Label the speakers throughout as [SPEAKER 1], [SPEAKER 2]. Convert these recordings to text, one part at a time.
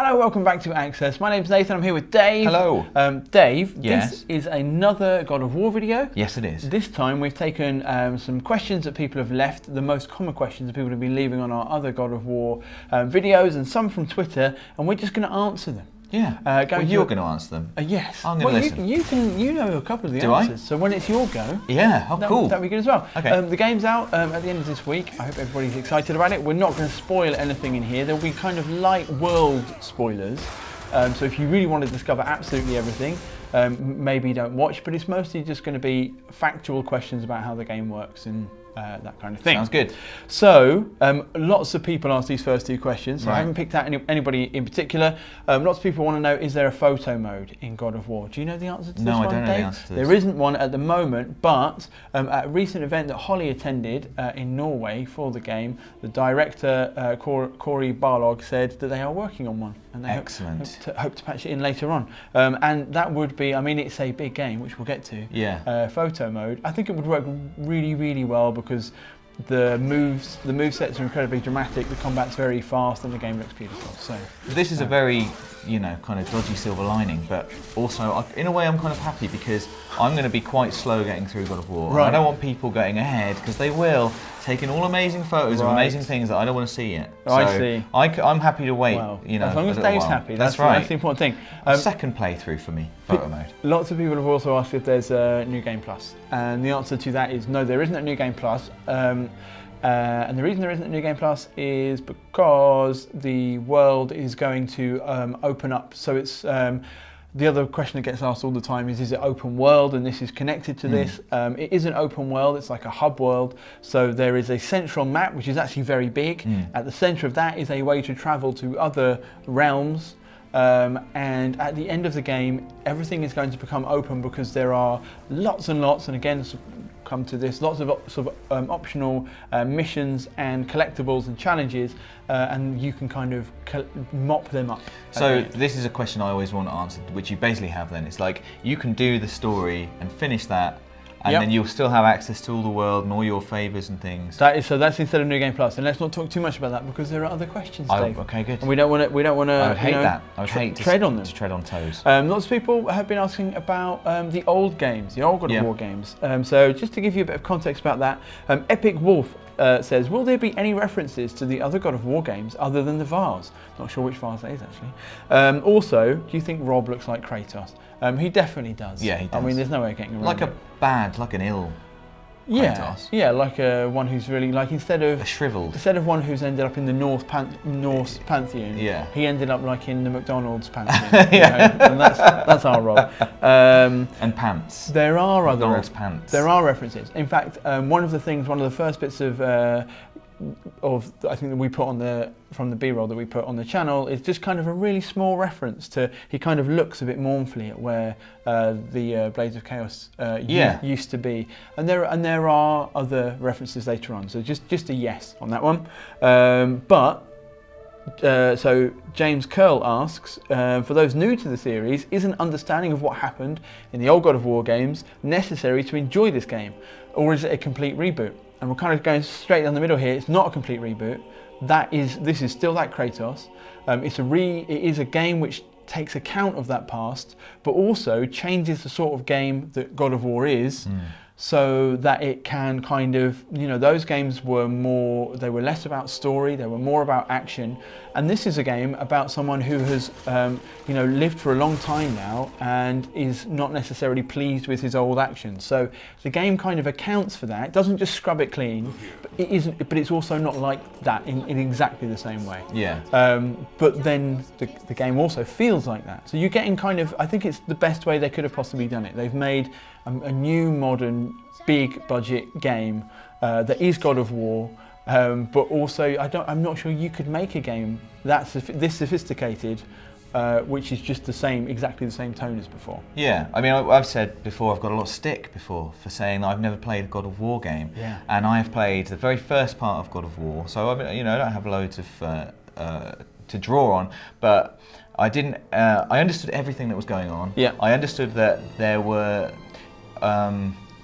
[SPEAKER 1] Hello, welcome back to Access. My name's Nathan, I'm here with Dave.
[SPEAKER 2] Hello.
[SPEAKER 1] Dave,
[SPEAKER 2] Yes.
[SPEAKER 1] This is another God of War video.
[SPEAKER 2] Yes, it is.
[SPEAKER 1] This time we've taken some questions that people have left, the most common questions that people have been leaving on our other God of War videos, and some from Twitter, and we're just going to answer them.
[SPEAKER 2] Yeah. You're going to answer them.
[SPEAKER 1] Yes.
[SPEAKER 2] I'm going to listen.
[SPEAKER 1] You know a couple of the
[SPEAKER 2] Do
[SPEAKER 1] answers.
[SPEAKER 2] I?
[SPEAKER 1] So when it's your go,
[SPEAKER 2] Yeah. Oh, cool.
[SPEAKER 1] That'd be good as well.
[SPEAKER 2] Okay.
[SPEAKER 1] The game's out at the end of this week. I hope everybody's excited about it. We're not going to spoil anything in here. There'll be kind of light world spoilers. So if you really want to discover absolutely everything, maybe don't watch. But it's mostly just going to be factual questions about how the game works and that kind of thing.
[SPEAKER 2] Sounds good.
[SPEAKER 1] So, lots of people ask these first two questions. So
[SPEAKER 2] Right.
[SPEAKER 1] I haven't picked out anybody in particular. Lots of people want to know, is there a photo mode in God of War? Do you know the answer to this
[SPEAKER 2] No,
[SPEAKER 1] one,
[SPEAKER 2] I don't know
[SPEAKER 1] Dave?
[SPEAKER 2] the answer to this.
[SPEAKER 1] There isn't one at the moment, but at a recent event that Holly attended in Norway for the game, the director, Corey Barlog, said that they are working on one. And they
[SPEAKER 2] Excellent.
[SPEAKER 1] hope to patch it in later on. And that would be, I mean, it's a big game, which we'll get to.
[SPEAKER 2] Yeah.
[SPEAKER 1] Photo mode. I think it would work really, really well because the movesets are incredibly dramatic, the combat's very fast, and the game looks beautiful. So
[SPEAKER 2] This is a very, kind of dodgy silver lining, but also, in a way, I'm kind of happy because I'm going to be quite slow getting through God of War.
[SPEAKER 1] Right.
[SPEAKER 2] I don't want people going ahead because they will, taking all amazing photos of
[SPEAKER 1] Right.
[SPEAKER 2] amazing things that I don't want to see yet.
[SPEAKER 1] Oh, I
[SPEAKER 2] So
[SPEAKER 1] see.
[SPEAKER 2] I'm happy to wait.
[SPEAKER 1] Well,
[SPEAKER 2] as
[SPEAKER 1] long as
[SPEAKER 2] a little
[SPEAKER 1] Dave's
[SPEAKER 2] while.
[SPEAKER 1] happy,
[SPEAKER 2] That's right.
[SPEAKER 1] That's the important thing.
[SPEAKER 2] Second playthrough for me, photo mode.
[SPEAKER 1] Lots of people have also asked if there's a New Game Plus, and the answer to that is no, there isn't a New Game Plus. And the reason there isn't a New Game Plus is because the world is going to open up. So it's the other question that gets asked all the time is it open world? And this is connected to this. It isn't open world, it's like a hub world. So there is a central map, which is actually very big. At the center of that is a way to travel to other realms. And at the end of the game, everything is going to become open because there are lots and lots, and again, come to this, lots of sort of optional missions and collectibles and challenges, and you can kind of mop them up.
[SPEAKER 2] So this is a question I always want to answer, which you basically have then. It's like, you can do the story and finish that, and then you'll still have access to all the world and all your favours and things.
[SPEAKER 1] That's instead of New Game Plus, and let's not talk too much about that because there are other questions, Dave.
[SPEAKER 2] Okay, good.
[SPEAKER 1] And we don't want to.
[SPEAKER 2] I would hate that. I would hate to
[SPEAKER 1] tread on them.
[SPEAKER 2] To tread on toes.
[SPEAKER 1] Lots of people have been asking about the old games, the old God of War games. So just to give you a bit of context about that, Epic Wolf says, will there be any references to the other God of War games other than the Vars? Not sure which Vars that is actually. Also, do you think Rob looks like Kratos? He definitely does.
[SPEAKER 2] Yeah, he does.
[SPEAKER 1] I mean, there's no way of getting around
[SPEAKER 2] Like
[SPEAKER 1] it.
[SPEAKER 2] like an ill Kratos.
[SPEAKER 1] Yeah, like one who's really, like instead of one who's ended up in the Norse pantheon, he ended up like in the McDonald's pantheon. And that's our Rob.
[SPEAKER 2] And pants.
[SPEAKER 1] There are other
[SPEAKER 2] McDonald's pants.
[SPEAKER 1] There are references. In fact, one of the first bits of I think that we put from the B-roll that we put on the channel is just kind of a really small reference to, he kind of looks a bit mournfully at where the Blades of Chaos used to be, and there are other references later on. So just a yes on that one. So James Curl asks, for those new to the series, is an understanding of what happened in the old God of War games necessary to enjoy this game, or is it a complete reboot? And we're kind of going straight down the middle here. It's not a complete reboot. This is still that Kratos. It is a game which takes account of that past, but also changes the sort of game that God of War is, so that it can kind of, those games were less about story, they were more about action. And this is a game about someone who has, lived for a long time now and is not necessarily pleased with his old actions. So the game kind of accounts for that. It doesn't just scrub it clean, but it's also not like that in exactly the same way.
[SPEAKER 2] Yeah.
[SPEAKER 1] But then the game also feels like that. So you're getting kind of, I think it's the best way they could have possibly done it. They've made a new, modern, big budget game that is God of War. But also, I'm not sure you could make a game this sophisticated, which is just exactly the same tone as before.
[SPEAKER 2] Yeah, I mean, I've said before, I've got a lot of stick before for saying that I've never played a God of War game.
[SPEAKER 1] Yeah.
[SPEAKER 2] And I've played the very first part of God of War, so I don't have loads of to draw on, but I didn't. I understood everything that was going on.
[SPEAKER 1] Yeah.
[SPEAKER 2] I understood that there were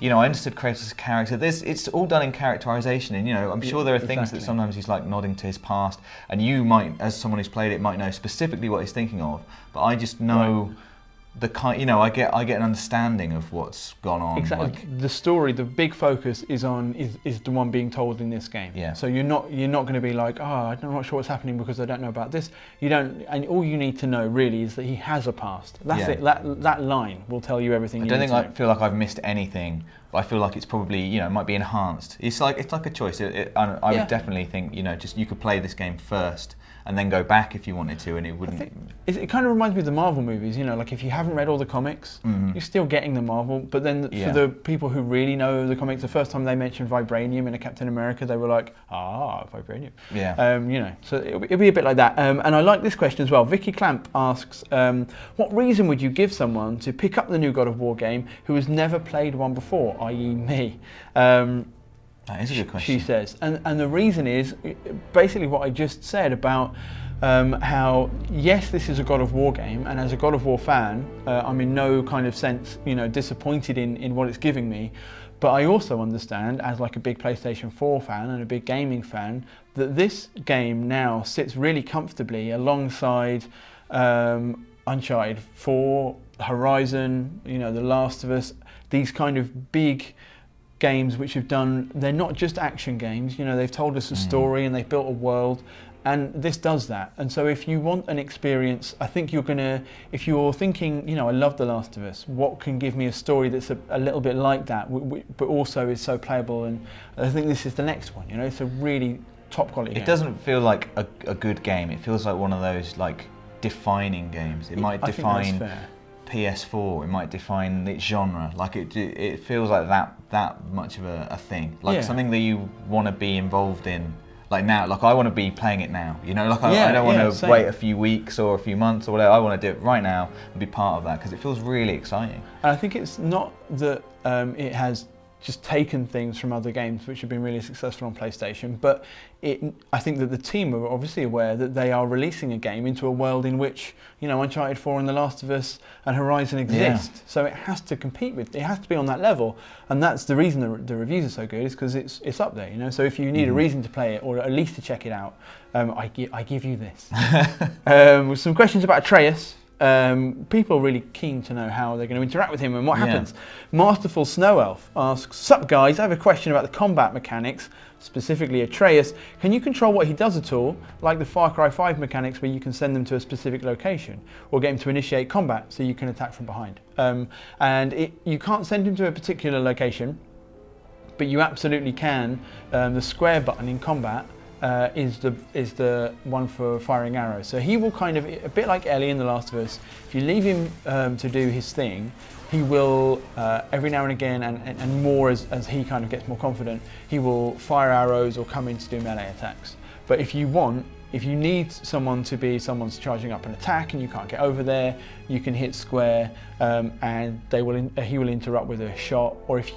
[SPEAKER 2] I understood Kratos' character. It's all done in characterization, and I'm sure there are things that sometimes he's like nodding to his past, and you might, as someone who's played it, might know specifically what he's thinking of. But I just know the kind. I get an understanding of what's gone on.
[SPEAKER 1] Exactly. The story, the big focus is the one being told in this game.
[SPEAKER 2] Yeah.
[SPEAKER 1] So you're not going to be like, I'm not sure what's happening because I don't know about this. You don't, and all you need to know really is that he has a past. That's it. That line will tell you everything.
[SPEAKER 2] I feel like I've missed anything, but I feel like it's probably it might be enhanced. It's like a choice. I would definitely think just you could play this game first and then go back if you wanted to, and it wouldn't.
[SPEAKER 1] It kind of reminds me of the Marvel movies. Like if you haven't read all the comics, you're still getting the Marvel. But then for the people who really know the comics, the first time they mentioned vibranium in a Captain America, they were like, vibranium.
[SPEAKER 2] Yeah.
[SPEAKER 1] So it'll be a bit like that. And I like this question as well. Vicky Clamp asks, what reason would you give someone to pick up the new God of War game who has never played one before, i.e. me?
[SPEAKER 2] That is a good question.
[SPEAKER 1] She says, and the reason is basically what I just said about how yes, this is a God of War game, and as a God of War fan, I'm in no kind of sense disappointed in what it's giving me, but I also understand, as like a big PlayStation 4 fan and a big gaming fan, that this game now sits really comfortably alongside Uncharted 4, Horizon, The Last of Us, these kind of big games which have done, they're not just action games, they've told us a story and they've built a world, and this does that. And so if you want an experience, I think if you're thinking, I love The Last of Us, what can give me a story that's a little bit like that, but also is so playable, and I think this is the next one. It's a really top quality game.
[SPEAKER 2] It doesn't feel like a good game, it feels like one of those like defining games. It might define PS4, it might define its genre. Like it feels like that much of a thing. Like something that you want to be involved in. Like now, like I want to be playing it now. I don't want to wait a few weeks or a few months or whatever. I want to do it right now and be part of that because it feels really exciting.
[SPEAKER 1] And I think it's not that it has just taken things from other games which have been really successful on PlayStation, but I think that the team are obviously aware that they are releasing a game into a world in which Uncharted 4 and The Last of Us and Horizon exist. So it has to compete it has to be on that level, and that's the reason the reviews are so good, is because it's up there. So if you need a reason to play it or at least to check it out, I give you this. With some questions about Atreus. People are really keen to know how they're going to interact with him and what happens. Masterful Snow Elf asks, "Sup guys, I have a question about the combat mechanics, specifically Atreus. Can you control what he does at all, like the Far Cry 5 mechanics where you can send them to a specific location, or get him to initiate combat so you can attack from behind? You can't send him to a particular location, but you absolutely can. The square button in combat is the one for firing arrows. So he will kind of, a bit like Ellie in The Last of Us, if you leave him to do his thing, he will, every now and again, and more as he kind of gets more confident, he will fire arrows or come in to do melee attacks. But if you need someone's charging up an attack and you can't get over there, you can hit square and he will interrupt with a shot, or if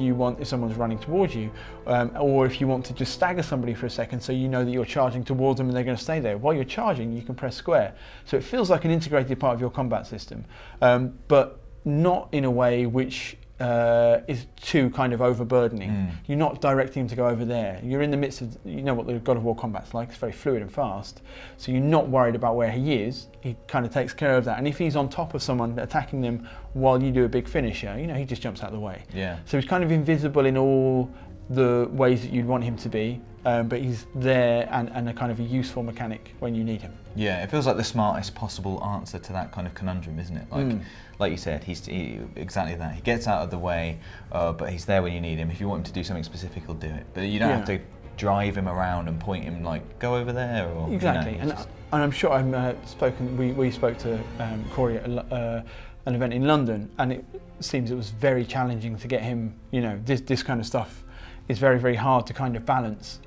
[SPEAKER 1] someone's running towards you, or if you want to just stagger somebody for a second so you know that you're charging towards them and they're going to stay there. While you're charging, you can press square. So it feels like an integrated part of your combat system, but not in a way which is too kind of overburdening. You're not directing him to go over there. You're in the midst of, what the God of War combat's like. It's very fluid and fast. So you're not worried about where he is. He kind of takes care of that. And if he's on top of someone attacking them while you do a big finisher, he just jumps out of the way.
[SPEAKER 2] Yeah.
[SPEAKER 1] So he's kind of invisible in all the ways that you'd want him to be, but he's there and a kind of a useful mechanic when you need him.
[SPEAKER 2] Yeah, it feels like the smartest possible answer to that kind of conundrum, isn't it? Like you said, he's exactly that. He gets out of the way, but he's there when you need him. If you want him to do something specific, he'll do it. But you don't have to drive him around and point him like, go over there. Or,
[SPEAKER 1] exactly. And I'm sure we spoke to Corey at an event in London, and it seems it was very challenging to get him, this kind of stuff is very, very hard to kind of balance.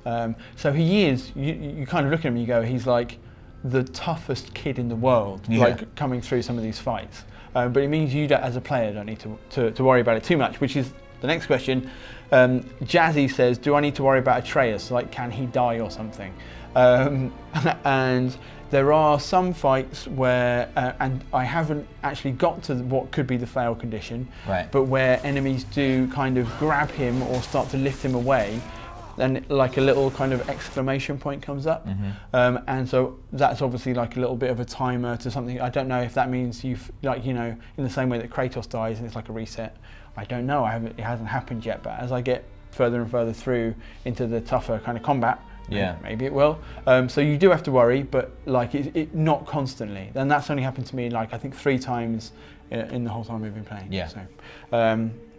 [SPEAKER 1] So he is, you kind of look at him and you go, he's like the toughest kid in the world, like coming through some of these fights. But it means you, as a player, don't need to worry about it too much, which is the next question. Jazzy says, do I need to worry about Atreus? Like, can he die or something? And There are some fights where, and I haven't actually got to what could be the fail condition,
[SPEAKER 2] right.
[SPEAKER 1] but where enemies do kind of grab him or start to lift him away, and like a little kind of exclamation point comes up, and so that's obviously like a little bit of a timer to something. I don't know if that means you've, like, you know, in the same way that Kratos dies and it's like a reset. I don't know. It hasn't happened yet, but as I get further and further through into the tougher kind of combat, maybe it will. So you do have to worry, but like it not constantly. And that's only happened to me like I think 3 times in the whole time we've been playing.
[SPEAKER 2] Yeah.
[SPEAKER 1] So,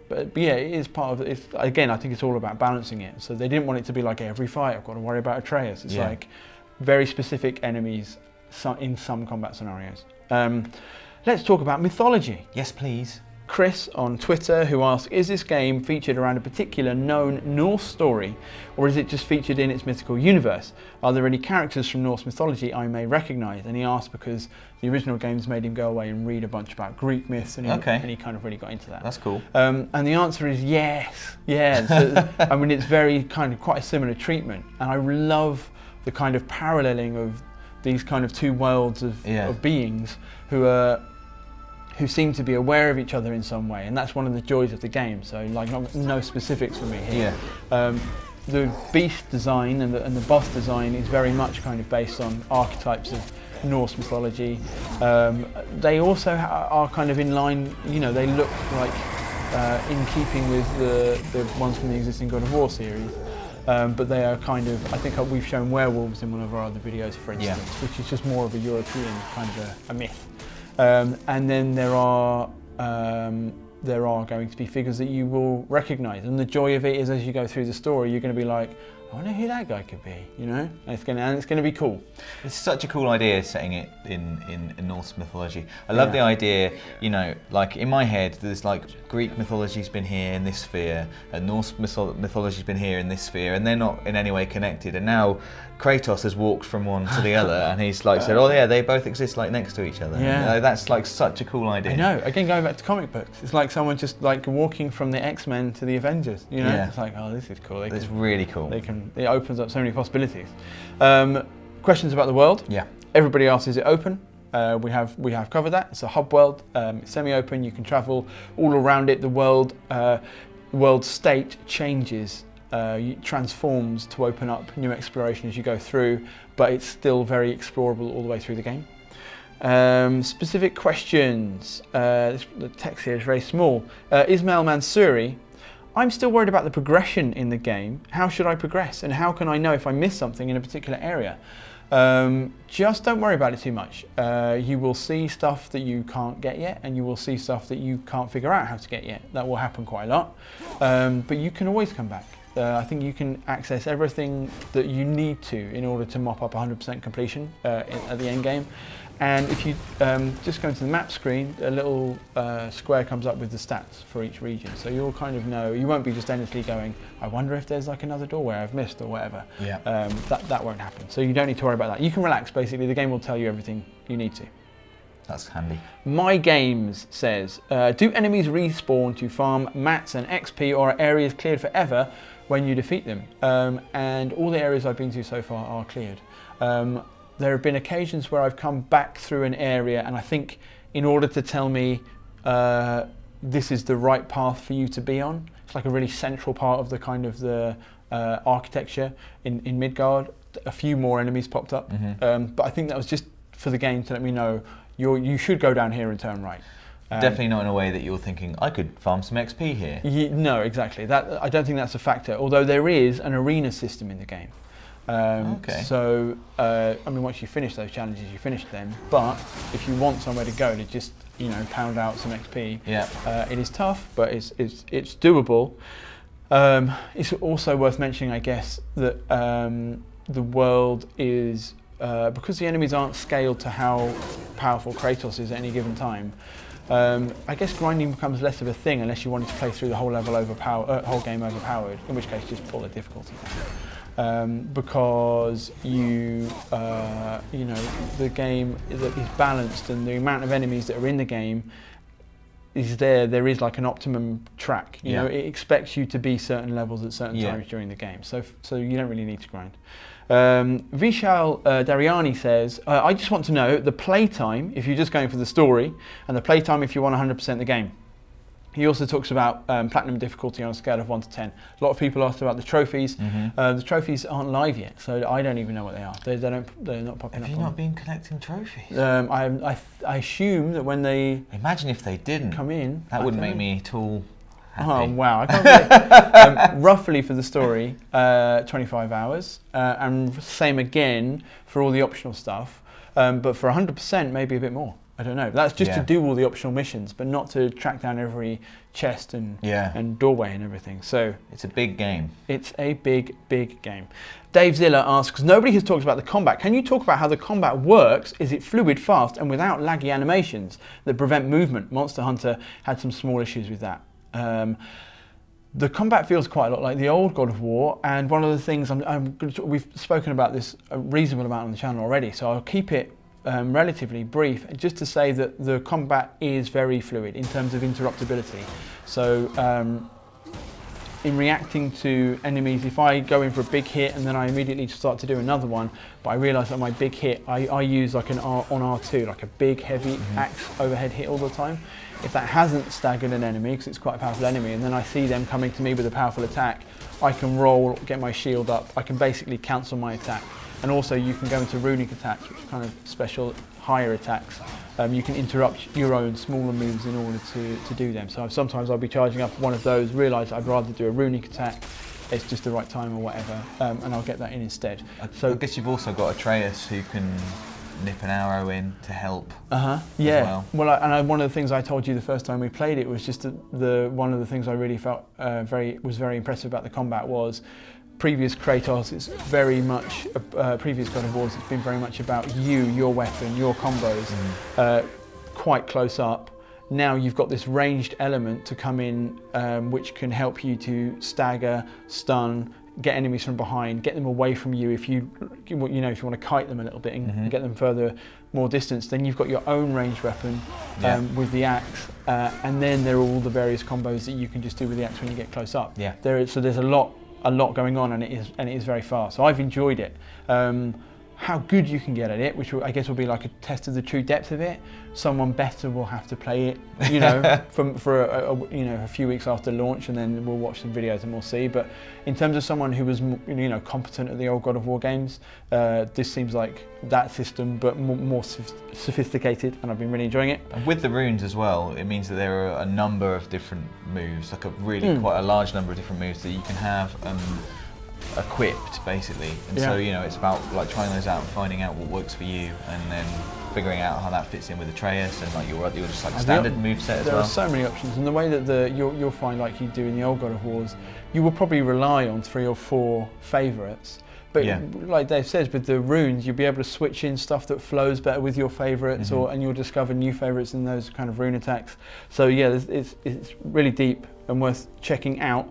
[SPEAKER 1] but yeah, it is part of it. Again, I think it's all about balancing it. So they didn't want it to be like every fight I've got to worry about Atreus. It's like very specific enemies in some combat scenarios. Let's talk about mythology.
[SPEAKER 2] Yes, please.
[SPEAKER 1] Chris on Twitter, who asks, is this game featured around a particular known Norse story, or is it just featured in its mythical universe? Are there any characters from Norse mythology I may recognise? And he asked because the original games made him go away and read a bunch about Greek myths, and he kind of really got into that.
[SPEAKER 2] That's cool.
[SPEAKER 1] And the answer is yes. Yeah. So, I mean, it's very kind of quite a similar treatment, and I love the kind of paralleling of these kind of 2 worlds of beings who seem to be aware of each other in some way, and that's one of the joys of the game. So like no specifics for me here. The beast design and the boss design is very much kind of based on archetypes of Norse mythology. They also are kind of in line, you know, they look like in keeping with the ones from the existing God of War series. But they are kind of, I think we've shown werewolves in one of our other videos, for instance, which is just more of a European kind of a myth. And then there are going to be figures that you will recognise, and the joy of it is as you go through the story, you're going to be like, I wonder who that guy could be, you know? And it's going to be cool.
[SPEAKER 2] It's such a cool idea setting it in Norse mythology. I love the idea, you know, like in my head, there's like Greek mythology's been here in this sphere, and Norse mythology's been here in this sphere, and they're not in any way connected. And now Kratos has walked from one to the other, and he's like said, oh yeah, they both exist like next to each other. Yeah. That's like such a cool idea.
[SPEAKER 1] I know. Again, going back to comic books, it's like someone just like walking from the X-Men to the Avengers. You know, it's like, oh, this is cool.
[SPEAKER 2] It's really cool.
[SPEAKER 1] It opens up so many possibilities. Questions about the world?
[SPEAKER 2] Yeah.
[SPEAKER 1] Everybody asks, is it open? We have covered that. It's a hub world. It's semi-open. You can travel all around it. The world state changes. Transforms to open up new exploration as you go through, but it's still very explorable all the way through the game. Specific questions. The text here is very small. Ismail Mansouri, I'm still worried about the progression in the game. How should I progress, and how can I know if I miss something in a particular area? Just don't worry about it too much. You will see stuff that you can't get yet, and you will see stuff that you can't figure out how to get yet. That will happen quite a lot, but you can always come back. I think you can access everything that you need to in order to mop up 100% completion at the end game. And if you just go into the map screen, a little square comes up with the stats for each region. So you'll kind of know, you won't be just endlessly going, I wonder if there's like another doorway I've missed or whatever.
[SPEAKER 2] Yeah.
[SPEAKER 1] That won't happen. So you don't need to worry about that. You can relax, basically. The game will tell you everything you need to.
[SPEAKER 2] That's handy.
[SPEAKER 1] My Games says, do enemies respawn to farm mats and XP, or are areas cleared forever when you defeat them? And all the areas I've been to so far are cleared. There have been occasions where I've come back through an area, and I think in order to tell me this is the right path for you to be on, it's like a really central part of the kind of the architecture in Midgard. A few more enemies popped up, but I think that was just for the game to let me know you should go down here and turn right.
[SPEAKER 2] Definitely not in a way that you're thinking, I could farm some XP here.
[SPEAKER 1] No, exactly. I don't think that's a factor, although there is an arena system in the game. So, I mean, once you finish those challenges, you finish them, but if you want somewhere to go to just, you know, pound out some XP, it is tough, but it's doable. It's also worth mentioning, I guess, that the world is, because the enemies aren't scaled to how powerful Kratos is at any given time, I guess grinding becomes less of a thing unless you wanted to play through the whole level whole game overpowered, in which case just pull the difficulty down. Because you know, the game is balanced, and the amount of enemies that are in the game is there is like an optimum track. You know, it expects you to be certain levels at certain times during the game, so you don't really need to grind. Vishal Dariani says, I just want to know the playtime if you're just going for the story, and the playtime if you want 100% the game. He also talks about platinum difficulty on a scale of 1 to 10. A lot of people asked about the trophies. The trophies aren't live yet, so I don't even know what they are. They're not popping up.
[SPEAKER 2] Have you not been collecting trophies?
[SPEAKER 1] I assume that when they
[SPEAKER 2] imagine if they didn't
[SPEAKER 1] come in,
[SPEAKER 2] that wouldn't make me at all happy.
[SPEAKER 1] Oh wow! I can't believe, roughly for the story, 25 hours, and same again for all the optional stuff. But for 100%, maybe a bit more. I don't know. That's just to do all the optional missions, but not to track down every chest and doorway and everything. So
[SPEAKER 2] it's a big game.
[SPEAKER 1] It's a big game. Dave Zilla asks, nobody has talked about the combat. Can you talk about how the combat works? Is it fluid, fast, and without laggy animations that prevent movement? Monster Hunter had some small issues with that. The combat feels quite a lot like the old God of War, and one of the things we've spoken about this a reasonable amount on the channel already, so I'll keep it relatively brief, just to say that the combat is very fluid in terms of interruptibility. So in reacting to enemies, if I go in for a big hit and then I immediately start to do another one, but I realise that my big hit, I use like an R on R2, like a big heavy axe overhead hit all the time. If that hasn't staggered an enemy, because it's quite a powerful enemy, and then I see them coming to me with a powerful attack, I can roll, get my shield up, I can basically cancel my attack. And also you can go into runic attacks, which are kind of special higher attacks. You can interrupt your own smaller moves in order to do them. So sometimes I'll be charging up one of those, realise I'd rather do a runic attack, it's just the right time or whatever, and I'll get that in instead.
[SPEAKER 2] So I guess you've also got Atreus who can nip an arrow in to help.
[SPEAKER 1] Yeah. Well, one of the things I told you the first time we played it was just one of the things I really felt was very impressive about the combat was previous Kratos, it's very much, previous God of Wars, it's been very much about you, your weapon, your combos, quite close up. Now you've got this ranged element to come in, which can help you to stagger, stun, get enemies from behind, get them away from you. If you want to kite them a little bit and get them further, more distance, then you've got your own ranged weapon with the axe, and then there are all the various combos that you can just do with the axe when you get close up. So there's a lot going on, and it is very fast. So I've enjoyed it. How good you can get at it, which I guess will be like a test of the true depth of it. Someone better will have to play it, for a few weeks after launch, and then we'll watch some videos and we'll see. But in terms of someone who was competent at the old God of War games, this seems like that system, but more sophisticated, and I've been really enjoying it.
[SPEAKER 2] And with the runes as well, it means that there are a number of different moves, like quite a large number of different moves that you can have equipped basically, and so it's about like trying those out and finding out what works for you, and then figuring out how that fits in with Atreus and like your just like standard moveset as well.
[SPEAKER 1] There are so many options, and the way that you'll find, like you do in the old God of Wars, you will probably rely on 3 or 4 favourites. But like Dave says, with the runes, you'll be able to switch in stuff that flows better with your favourites, and you'll discover new favourites in those kind of rune attacks. So it's really deep and worth checking out.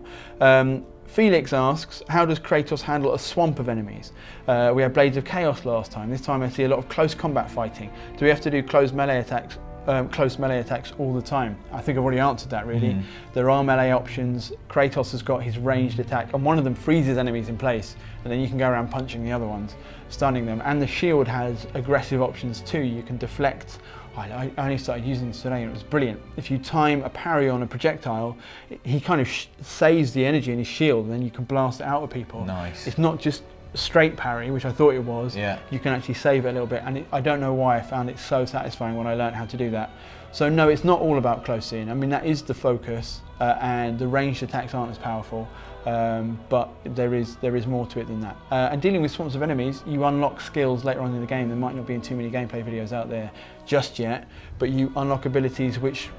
[SPEAKER 1] Felix asks, how does Kratos handle a swamp of enemies? We had Blades of Chaos last time. This time I see a lot of close combat fighting. Do we have to do close melee attacks all the time? I think I've already answered that really. There are melee options. Kratos has got his ranged attack, and one of them freezes enemies in place, and then you can go around punching the other ones, stunning them. And the shield has aggressive options too. You can deflect. I only started using this today and it was brilliant. If you time a parry on a projectile, he kind of saves the energy in his shield, and then you can blast it out at people.
[SPEAKER 2] Nice.
[SPEAKER 1] It's not just a straight parry, which I thought it was. You can actually save it a little bit, and I don't know why I found it so satisfying when I learned how to do that. So no, it's not all about close in. I mean, that is the focus, and the ranged attacks aren't as powerful. But there is more to it than that. And dealing with swamps of enemies, you unlock skills later on in the game. There might not be in too many gameplay videos out there just yet, but you unlock abilities which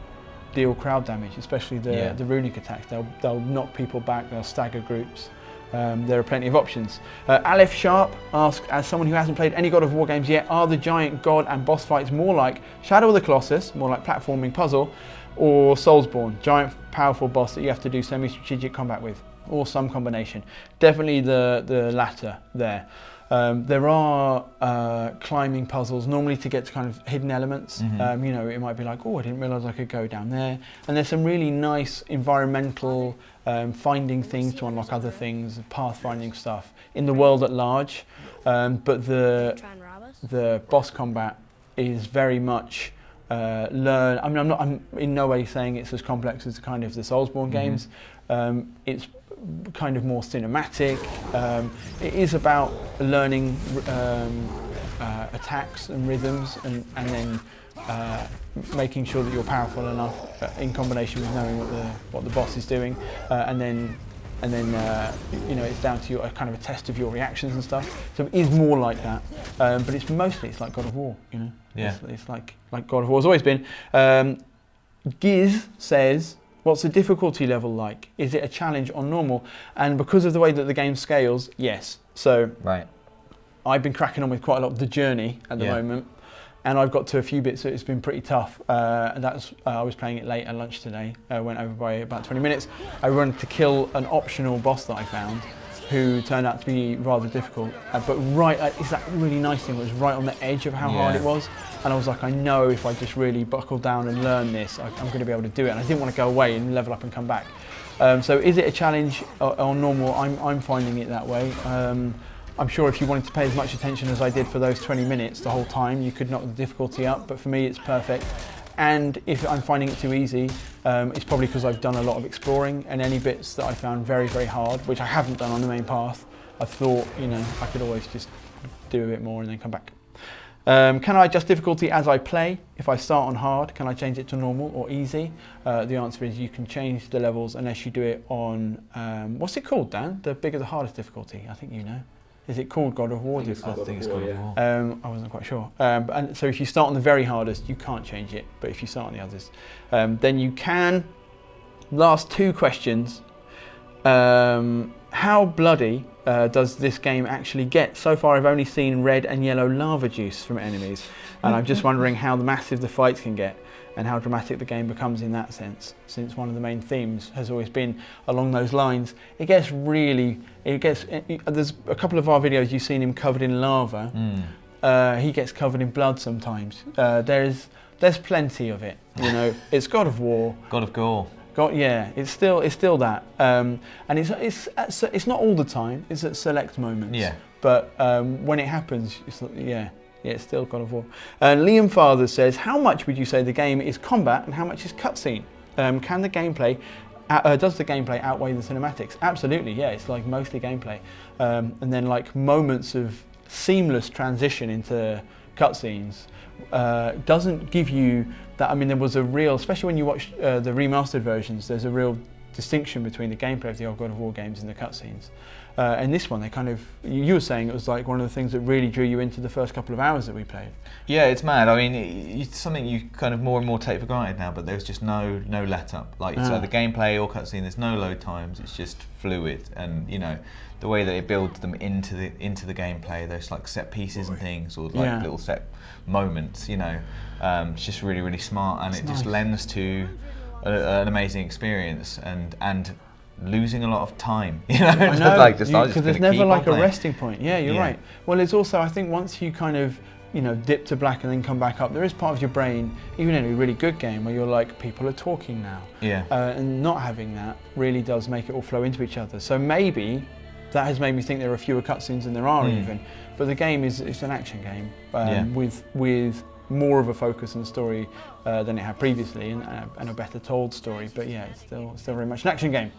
[SPEAKER 1] deal crowd damage, especially the runic attacks. They'll knock people back, they'll stagger groups. There are plenty of options. Aleph Sharp asks, as someone who hasn't played any God of War games yet, are the giant god and boss fights more like Shadow of the Colossus, more like platforming puzzle, or Soulsborne, giant powerful boss that you have to do semi-strategic combat with, or some combination? Definitely the latter there. There are climbing puzzles, normally to get to kind of hidden elements. You know, it might be like, oh, I didn't realise I could go down there. And there's some really nice environmental finding things to unlock other things, pathfinding stuff in the world at large. But the boss combat is very much learn. I mean, I'm in no way saying it's as complex as kind of the Soulsborne games. It's kind of more cinematic. It is about learning attacks and rhythms, and then making sure that you're powerful enough in combination with knowing what the boss is doing, and then you know, it's down to your kind of a test of your reactions and stuff. So it is more like that, but it's like God of War, you know.
[SPEAKER 2] Yeah.
[SPEAKER 1] It's like God of War has always been. Giz says, what's the difficulty level like? Is it a challenge or normal? And because of the way that the game scales, yes. So
[SPEAKER 2] right.
[SPEAKER 1] I've been cracking on with quite a lot of the journey at the moment, and I've got to a few bits that it's been pretty tough. And that's I was playing it late at lunch today. I went over by about 20 minutes. I wanted to kill an optional boss that I found, who turned out to be rather difficult. But it's that really nice thing. It was right on the edge of how hard it was. And I was like, I know if I just really buckle down and learn this, I'm going to be able to do it. And I didn't want to go away and level up and come back. So is it a challenge or normal? I'm finding it that way. I'm sure if you wanted to pay as much attention as I did for those 20 minutes the whole time, you could knock the difficulty up. But for me, it's perfect. And if I'm finding it too easy, it's probably because I've done a lot of exploring, and any bits that I found very, very hard, which I haven't done on the main path, I thought, you know, I could always just do a bit more and then come back. Can I adjust difficulty as I play? If I start on hard, can I change it to normal or easy? The answer is you can change the levels unless you do it on, what's it called, Dan? The bigger the hardest difficulty, I think you know. Is it called God of War?
[SPEAKER 2] I think it's God of War.
[SPEAKER 1] I wasn't quite sure. And so if you start on the very hardest, you can't change it. But if you start on the others, then you can. Last two questions. How bloody does this game actually get? So far I've only seen red and yellow lava juice from enemies. And I'm just wondering how massive the fights can get and how dramatic the game becomes in that sense, since one of the main themes has always been along those lines. There's a couple of our videos you've seen him covered in lava. He gets covered in blood sometimes. There's plenty of it, you know. It's God of War.
[SPEAKER 2] God of Gore.
[SPEAKER 1] It's still that, and it's not all the time. It's at select moments. Yeah. But when it happens, it's still God of War. Liam Father says, how much would you say the game is combat and how much is cutscene? Does the gameplay outweigh the cinematics? Absolutely, yeah. It's like mostly gameplay, and then like moments of seamless transition into cutscenes. Doesn't give you that. I mean, there was a real, especially when you watch the remastered versions, there's a real distinction between the gameplay of the old God of War games and the cutscenes. And this one, they kind of, you were saying it was like one of the things that really drew you into the first couple of hours that we played.
[SPEAKER 2] Yeah, it's mad. I mean, it's something you kind of more and more take for granted now, but there's just no let up. Like, so the gameplay or cutscene, there's no load times, it's just fluid. And, you know, the way that it builds them into the gameplay, those like set pieces and things, or like little set moments, you know, it's just really, really smart, and it's just lends to an amazing experience and losing a lot of time, you know.
[SPEAKER 1] I know, because there's never like a resting point. Yeah, you're right. Well, it's also, I think once you kind of, you know, dip to black and then come back up, there is part of your brain, even in a really good game, where you're like, people are talking now. Yeah. And not having that really does make it all flow into each other. So maybe that has made me think there are fewer cutscenes than there are even. But the game is an action game with more of a focus and story than it had previously, and a better told story. But yeah, it's still very much an action game.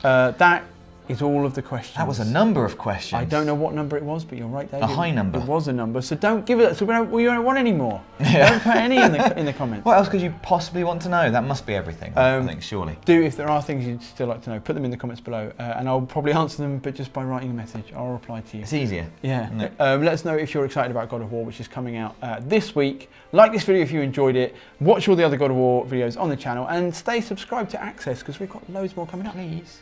[SPEAKER 1] That is all of the questions.
[SPEAKER 2] That was a number of questions.
[SPEAKER 1] I don't know what number it was, but you're right, David.
[SPEAKER 2] A high number.
[SPEAKER 1] It was a number, so don't give it. So we don't want any more. Don't put any in the comments.
[SPEAKER 2] What else could you possibly want to know? That must be everything. I think, surely.
[SPEAKER 1] If there are things you'd still like to know, put them in the comments below, and I'll probably answer them, but just by writing a message, I'll reply to you.
[SPEAKER 2] It's easier.
[SPEAKER 1] Yeah. Let us know if you're excited about God of War, which is coming out this week. Like this video if you enjoyed it. Watch all the other God of War videos on the channel, and stay subscribed to Access because we've got loads more coming up.
[SPEAKER 2] Please.